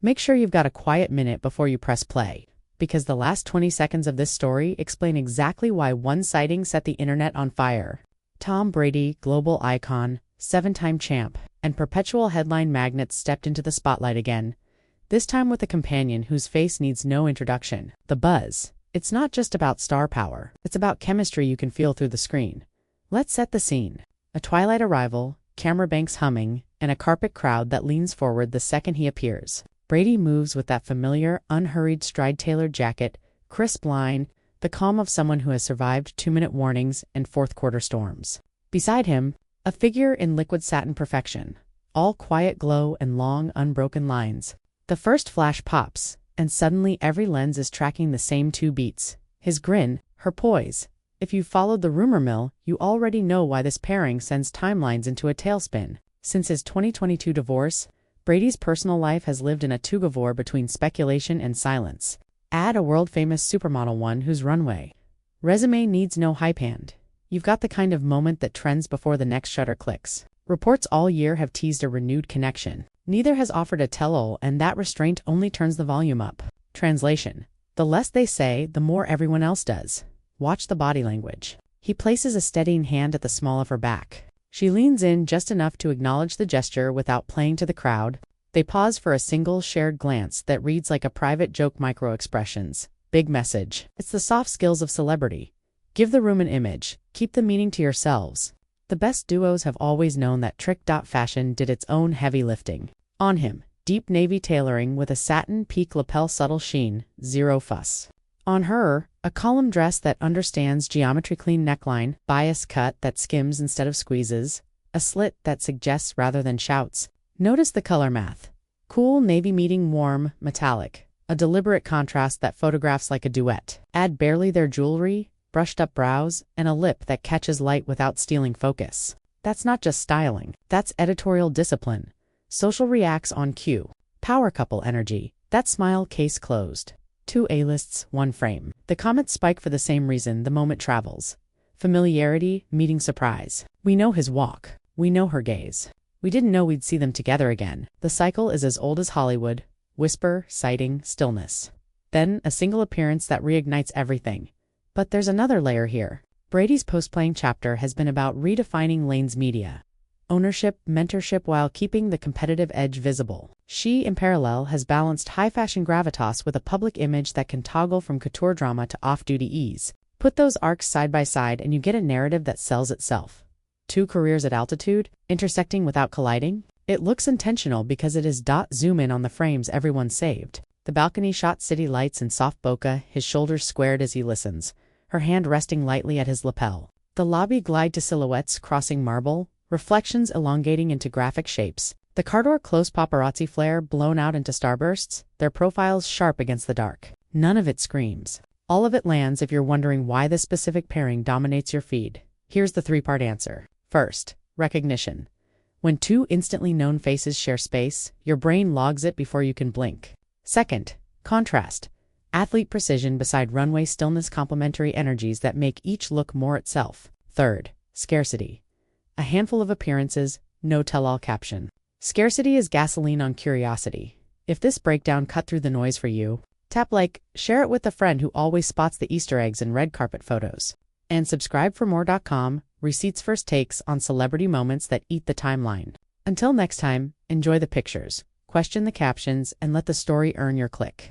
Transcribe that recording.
Make sure you've got a quiet minute before you press play, because the last 20 seconds of this story explain exactly why one sighting set the internet on fire. Tom Brady, global icon, 7-time champ, and perpetual headline magnet stepped into the spotlight again, this time with a companion whose face needs no introduction, the Buzz. It's not just about star power, it's about chemistry you can feel through the screen. Let's set the scene. A twilight arrival, camera banks humming, and a carpet crowd that leans forward the second he appears. Brady moves with that familiar, unhurried stride, tailored jacket, crisp line, the calm of someone who has survived 2-minute warnings and fourth-quarter storms. Beside him, a figure in liquid satin perfection, all quiet glow and long, unbroken lines. The first flash pops, and suddenly every lens is tracking the same 2 beats. His grin, her poise. If you've followed the rumor mill, you already know why this pairing sends timelines into a tailspin. Since his 2022 divorce, Brady's personal life has lived in a tug-of-war between speculation and silence. Add a world-famous supermodel one whose runway resume needs no hype hand. You've got the kind of moment that trends before the next shutter clicks. Reports all year have teased a renewed connection. Neither has offered a tell-all, and that restraint only turns the volume up. Translation: the less they say, the more everyone else does. Watch the body language. He places a steadying hand at the small of her back. She leans in just enough to acknowledge the gesture without playing to the crowd. They pause for a single shared glance that reads like a private joke. Micro-expressions. Big message. It's the soft skills of celebrity. Give the room an image. Keep the meaning to yourselves. The best duos have always known that trick. Fashion did its own heavy lifting. On him, deep navy tailoring with a satin peak lapel, subtle sheen, zero fuss. On her, a column dress that understands geometry, clean neckline, bias cut that skims instead of squeezes, a slit that suggests rather than shouts. Notice the color math. Cool navy meeting warm, metallic, a deliberate contrast that photographs like a duet. Add barely their jewelry, brushed up brows, and a lip that catches light without stealing focus. That's not just styling, that's editorial discipline. Social reacts on cue. Power couple energy. That smile, case closed. 2 A-lists, 1 frame. The comments spike for the same reason. The moment travels. Familiarity, meeting surprise. We know his walk. We know her gaze. We didn't know we'd see them together again. The cycle is as old as Hollywood. Whisper, sighting, stillness. Then a single appearance that reignites everything. But there's another layer here. Brady's post-playing chapter has been about redefining Lane's media ownership, mentorship while keeping the competitive edge visible. She, in parallel, has balanced high-fashion gravitas with a public image that can toggle from couture drama to off-duty ease. Put those arcs side by side and you get a narrative that sells itself. 2 careers at altitude, intersecting without colliding? It looks intentional because it is. Zoom in on the frames everyone saved. The balcony shot, city lights and soft bokeh, his shoulders squared as he listens, her hand resting lightly at his lapel. The lobby glide to silhouettes crossing marble, reflections elongating into graphic shapes. The car door close, paparazzi flare blown out into starbursts, their profiles sharp against the dark. None of it screams. All of it lands if you're wondering why this specific pairing dominates your feed. Here's the 3-part answer. First, recognition. When 2 instantly known faces share space, your brain logs it before you can blink. Second, contrast. Athlete precision beside runway stillness, complementary energies that make each look more itself. Third, scarcity. A handful of appearances, no tell-all caption. Scarcity is gasoline on curiosity. If this breakdown cut through the noise for you, tap like, share it with a friend who always spots the Easter eggs in red carpet photos. And subscribe for more. Receipts first takes on celebrity moments that eat the timeline. Until next time, enjoy the pictures, question the captions, and let the story earn your click.